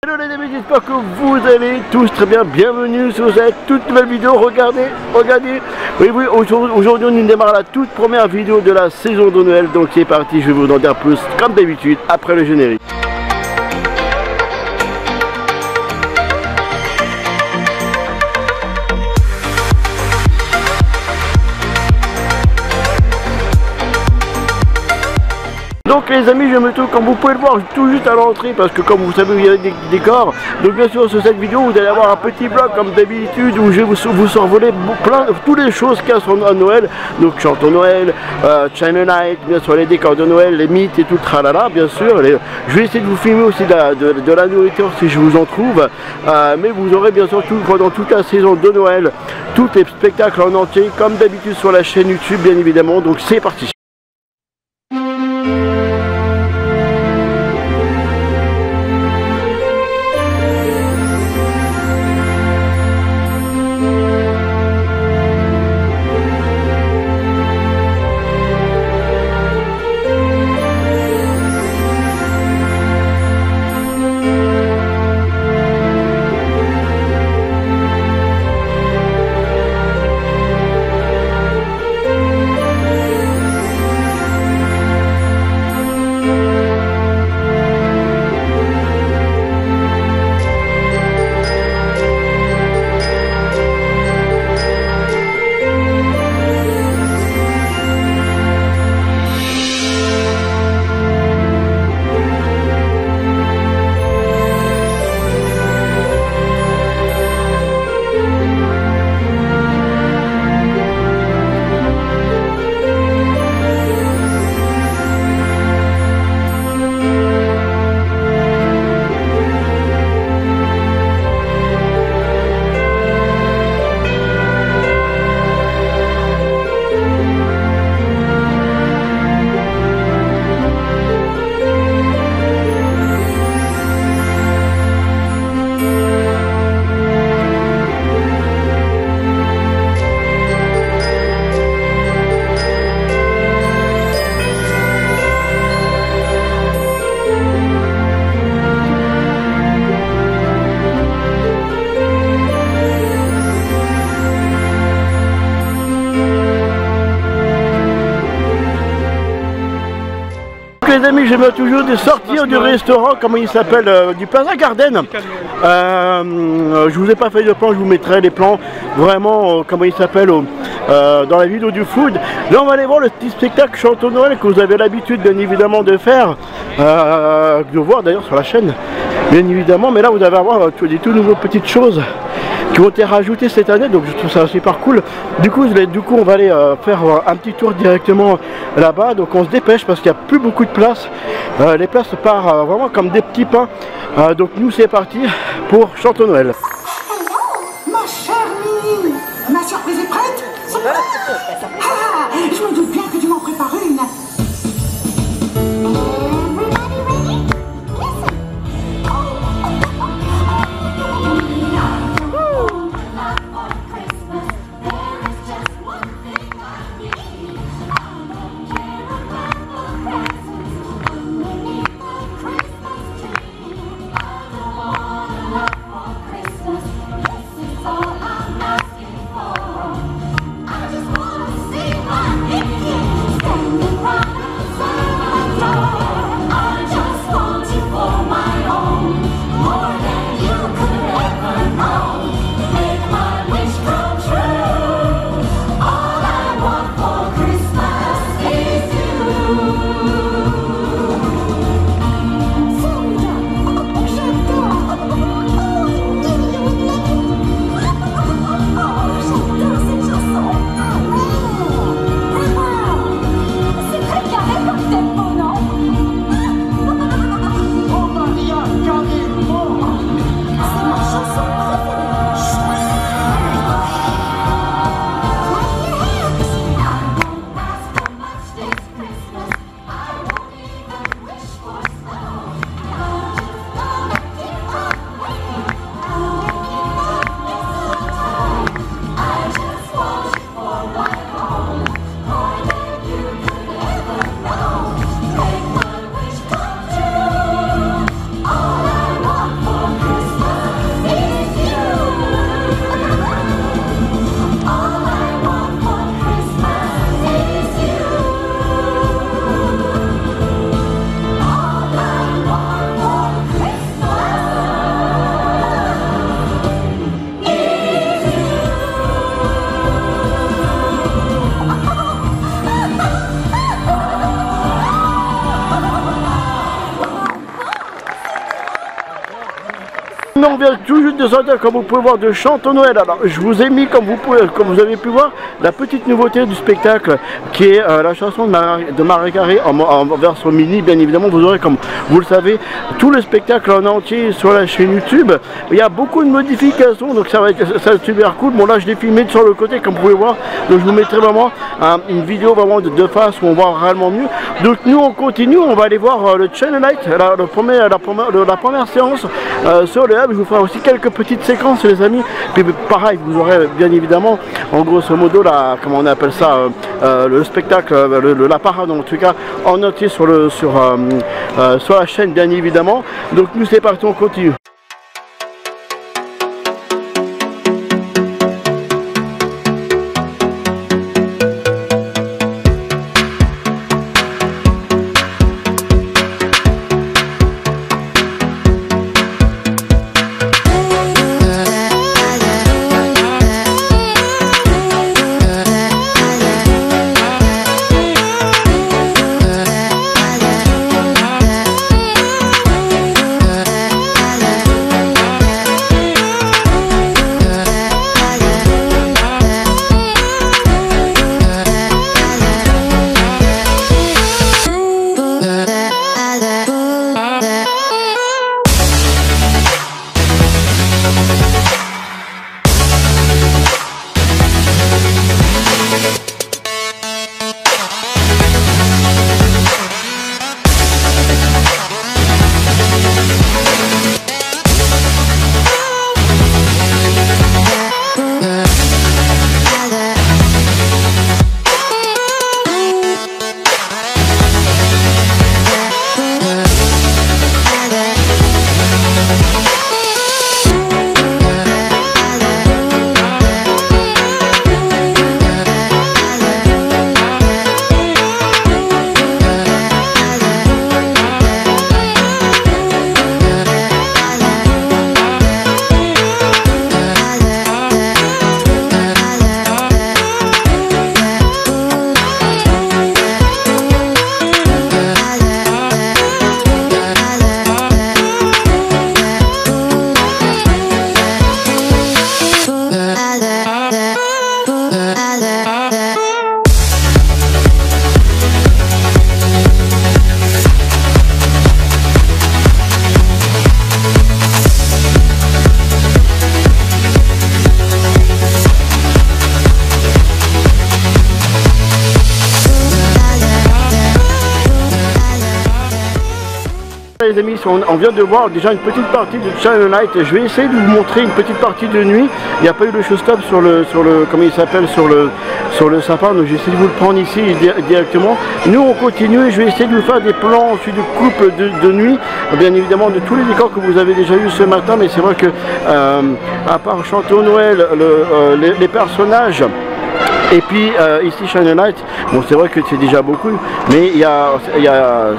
Hello les amis, j'espère que vous allez tous très bien. Bienvenue sur cette toute nouvelle vidéo. Regardez. Oui, aujourd'hui on démarre la toute première vidéo de la saison de Noël. Donc c'est parti, je vais vous en dire plus comme d'habitude après le générique. Donc les amis, je me trouve, comme vous pouvez le voir, tout juste à l'entrée, parce que comme vous savez, il y a des décors. Donc bien sûr, sur cette vidéo, vous allez avoir un petit blog comme d'habitude, où je vais vous survoler plein de toutes les choses qu'il y a sur Noël. Donc chanson Noël, China Night, bien sûr les décors de Noël, les mythes et tout le tralala, bien sûr. Je vais essayer de vous filmer aussi de la nourriture si je vous en trouve. Mais vous aurez bien sûr pendant toute la saison de Noël, tous les spectacles en entier, comme d'habitude sur la chaîne YouTube, bien évidemment. Donc c'est parti. Les amis, j'aime toujours de sortir du restaurant, comment il s'appelle, du Plaza Garden. Je vous ai pas fait de plan, je vous mettrai les plans vraiment, comment il s'appelle, dans la vidéo du food. Là on va aller voir le petit spectacle Chanson Noël que vous avez l'habitude bien évidemment de faire, de voir d'ailleurs sur la chaîne, bien évidemment. Mais là vous allez avoir des tout nouveaux petites choses qui ont été rajoutées cette année, donc je trouve ça super cool. Du coup on va aller faire un petit tour directement là-bas. Donc on se dépêche parce qu'il n'y a plus beaucoup de place. Les places partent vraiment comme des petits pains. Donc nous c'est parti pour Chanson Noël. Hello, ma chère Mimi. Ma surprise est prête? C'est prêt? Ah, je me doute bien que tu m'en prépares une. Christmas. On vient tout juste de sortir, comme vous pouvez voir, de Chante au Noël. Alors je vous ai mis, comme vous avez pu voir, la petite nouveauté du spectacle qui est la chanson de Marie Carré en version mini. Bien évidemment, vous aurez, comme vous le savez, tout le spectacle en entier sur la chaîne YouTube. Il y a beaucoup de modifications, donc ça va être super cool. Bon, là je l'ai filmé sur le côté, comme vous pouvez voir, donc je vous mettrai vraiment une vidéo vraiment de face où on voit réellement mieux. Donc nous on continue, on va aller voir le Channel Light, la première séance sur le hub. Je vous ferai aussi quelques petites séquences, les amis. Puis pareil, vous aurez bien évidemment, en grosso modo, comment on appelle ça, le spectacle, la parade en tout cas, en entier sur la chaîne, bien évidemment. Donc nous c'est parti, on continue. Les amis, on vient de voir déjà une petite partie de Channel Light. Je vais essayer de vous montrer une petite partie de nuit. Il n'y a pas eu de showstop sur le comment il s'appelle, sur le sapin, donc j'essaie de vous le prendre ici directement. Nous on continue et je vais essayer de vous faire des plans ensuite de couple de nuit, bien évidemment de tous les décors que vous avez déjà eu ce matin, mais c'est vrai que à part chanter au Noël, les personnages. Et puis ici Channel Light, bon c'est vrai que c'est déjà beaucoup, mais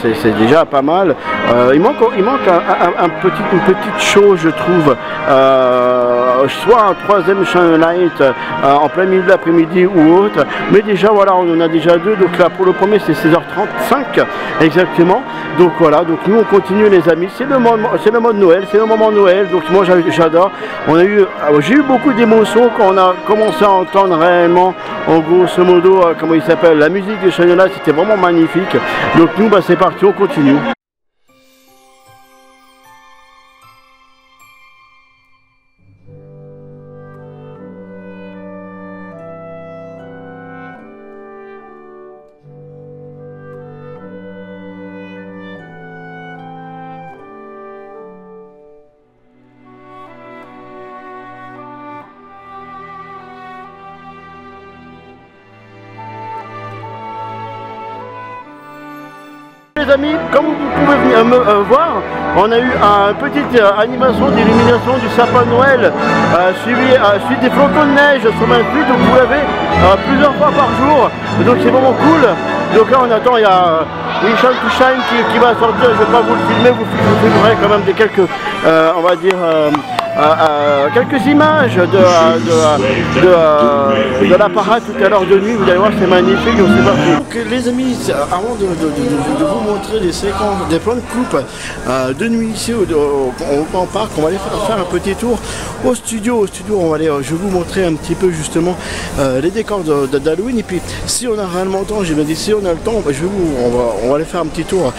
c'est déjà pas mal. Il manque une petite chose, je trouve, soit un troisième Channel Light en plein milieu de l'après-midi ou autre, mais déjà voilà, on en a déjà deux. Donc là pour le premier c'est 16h35 exactement. Donc voilà, donc nous on continue les amis, c'est le mode Noël, c'est le moment Noël, donc moi j'adore. J'ai eu beaucoup d'émotions quand on a commencé à entendre réellement, en grosso modo, comment il s'appelle, la musique de Channel Light, c'était vraiment magnifique. Donc nous c'est parti, on continue. Les amis, comme vous pouvez venir me voir, on a eu une petite animation d'illumination du sapin de Noël suivi des flocons de neige sur ma pluie, donc vous l'avez plusieurs fois par jour, donc c'est vraiment cool. Donc là on attend, il y a Shine to Shine qui va sortir, je ne vais pas vous le filmer, vous filmerez quand même des quelques, on va dire, quelques images de l'apparat tout à l'heure de nuit. Vous allez voir, c'est magnifique, donc c'est parti. Donc les amis, avant de vous montrer des séquences, des plans de coupe de nuit ici au parc, on va aller faire un petit tour au studio. On va aller, je vais vous montrer un petit peu justement les décors d'Halloween. Et puis si on a réellement le temps, j'ai bien dit si on a le temps, on va aller faire un petit tour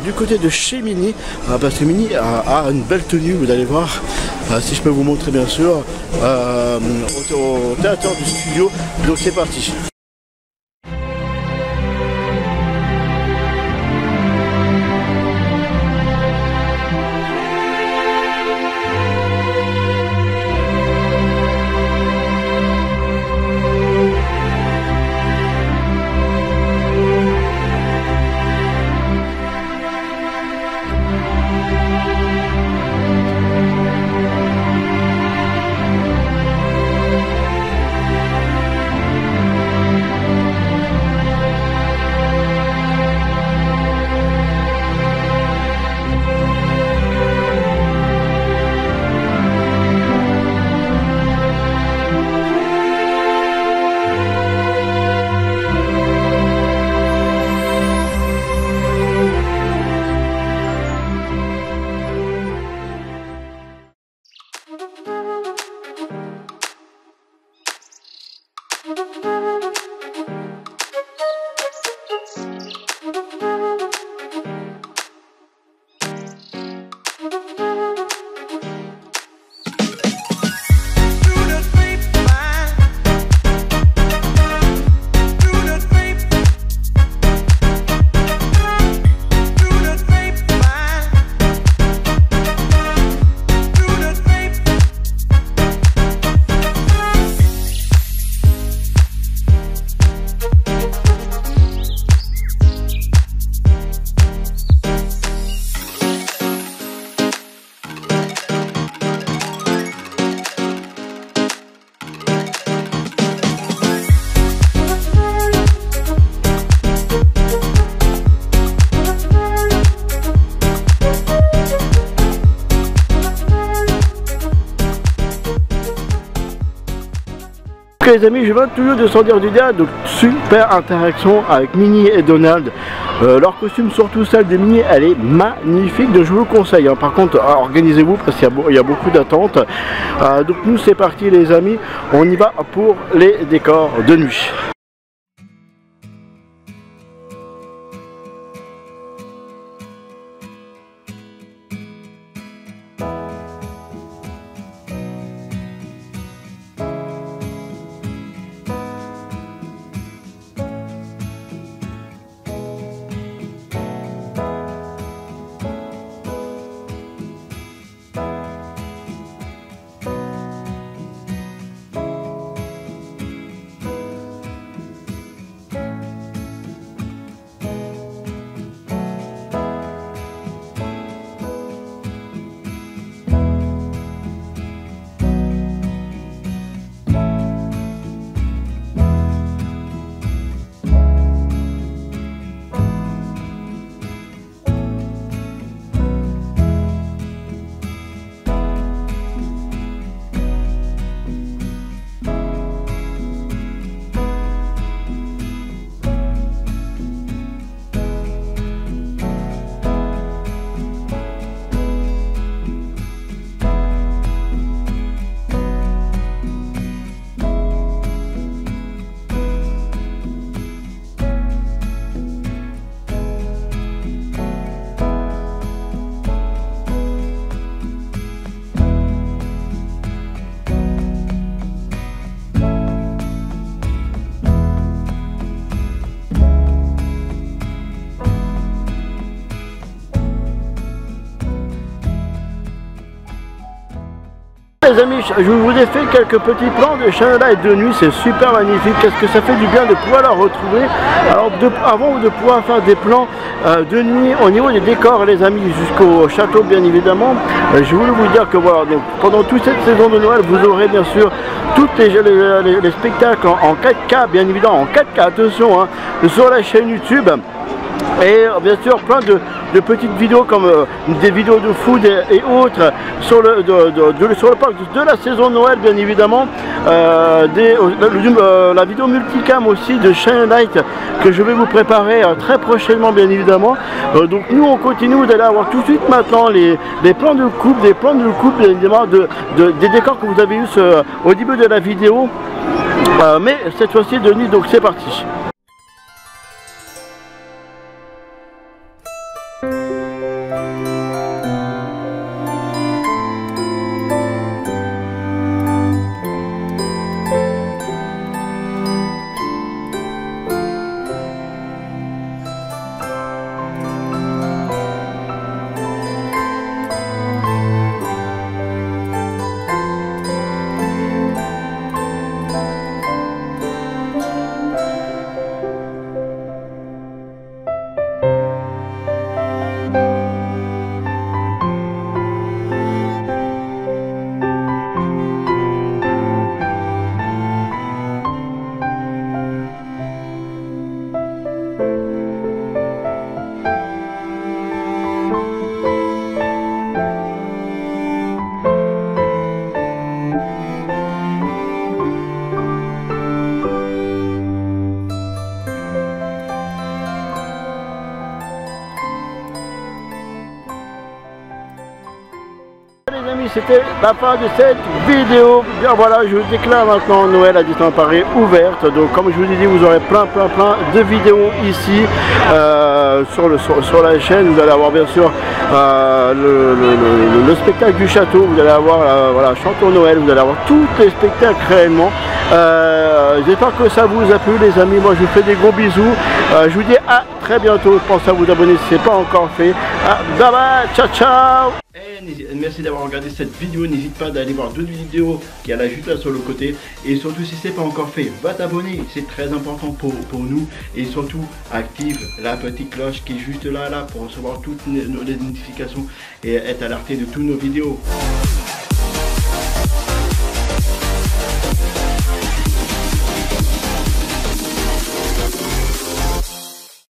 du côté de chez Mini, parce que Mini a une belle tenue, vous allez voir, si je peux vous montrer bien sûr, au théâtre du studio. Donc c'est parti. Les amis, je viens toujours de sortir du théâtre, donc super interaction avec Minnie et Donald. Leur costume, surtout celle de Minnie, elle est magnifique, donc je vous le conseille. Par contre, organisez-vous parce qu'il y a beaucoup d'attentes. Donc nous c'est parti les amis, on y va pour les décors de nuit. Les amis, je vous ai fait quelques petits plans de Shangri-La de nuit, c'est super magnifique. Qu'est-ce que ça fait du bien de pouvoir la retrouver. Alors avant de pouvoir faire des plans de nuit au niveau des décors les amis, jusqu'au château bien évidemment, je voulais vous dire que voilà, donc pendant toute cette saison de Noël vous aurez bien sûr tous les spectacles en 4K, bien évidemment en 4K, attention, sur la chaîne YouTube. Et bien sûr plein de petites vidéos comme des vidéos de food et autres sur le parc de la saison Noël, bien évidemment. La vidéo multicam aussi de Shine Light que je vais vous préparer très prochainement, bien évidemment. Donc nous on continue d'aller avoir tout de suite maintenant les plans de coupe, bien évidemment des décors que vous avez eu au début de la vidéo. Mais cette fois-ci de nuit, donc c'est parti. Les amis, c'était la fin de cette vidéo. Bien voilà, je vous déclare maintenant Noël à Disneyland Paris ouverte. Donc comme je vous ai dit, vous aurez plein de vidéos ici sur la chaîne. Vous allez avoir bien sûr le spectacle du château, vous allez avoir voilà, Chantons Noël, vous allez avoir tous les spectacles réellement. J'espère que ça vous a plu les amis. Moi je vous fais des gros bisous. Je vous dis à très bientôt. Pensez à vous abonner si ce n'est pas encore fait. Bye bye, ciao ciao. Merci d'avoir regardé cette vidéo, n'hésite pas d'aller voir d'autres vidéos qui est là juste là sur le côté, et surtout si c'est pas encore fait, va t'abonner, c'est très important pour nous, et surtout active la petite cloche qui est juste là pour recevoir toutes les notifications et être alerté de toutes nos vidéos.